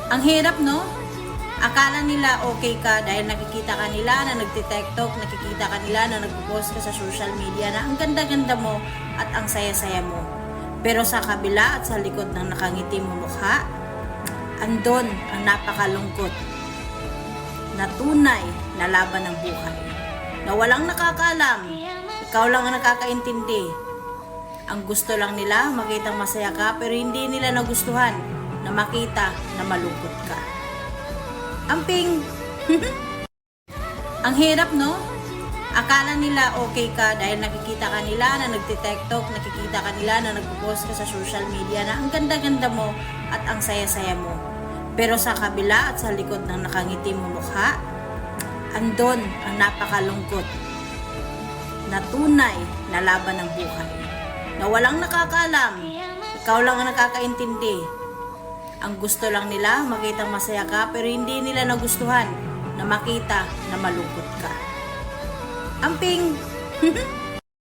Ang hirap, no? Akala nila okay ka dahil nakikita ka nila na nagtitiktok, nakikita ka nila na nagpo-post ka sa social media na ang ganda-ganda mo at ang saya-saya mo. Pero sa kabila at sa likod ng nakangiti mo mukha, andon ang napakalungkot na tunay na laban ng buhay. Na walang nakakaalam, ikaw lang ang nakakaintindi. Ang gusto lang nila makitang masaya ka pero hindi nila nagustuhan na makita na malungkot ka. Amping! Ang hirap, no? Akala nila okay ka dahil nakikita ka nila na nagtitiktok, nakikita ka nila na nagpo-post ka sa social media na ang ganda-ganda mo at ang saya-saya mo. Pero sa kabila at sa likod ng nakangiti mo mukha, andon ang napakalungkot na tunay na laban ng buhay. Na walang nakakaalam, ikaw lang ang nakakaintindi. Ang gusto lang nila makitang masaya ka pero hindi nila nagustuhan na makita na malungkot ka. Amping!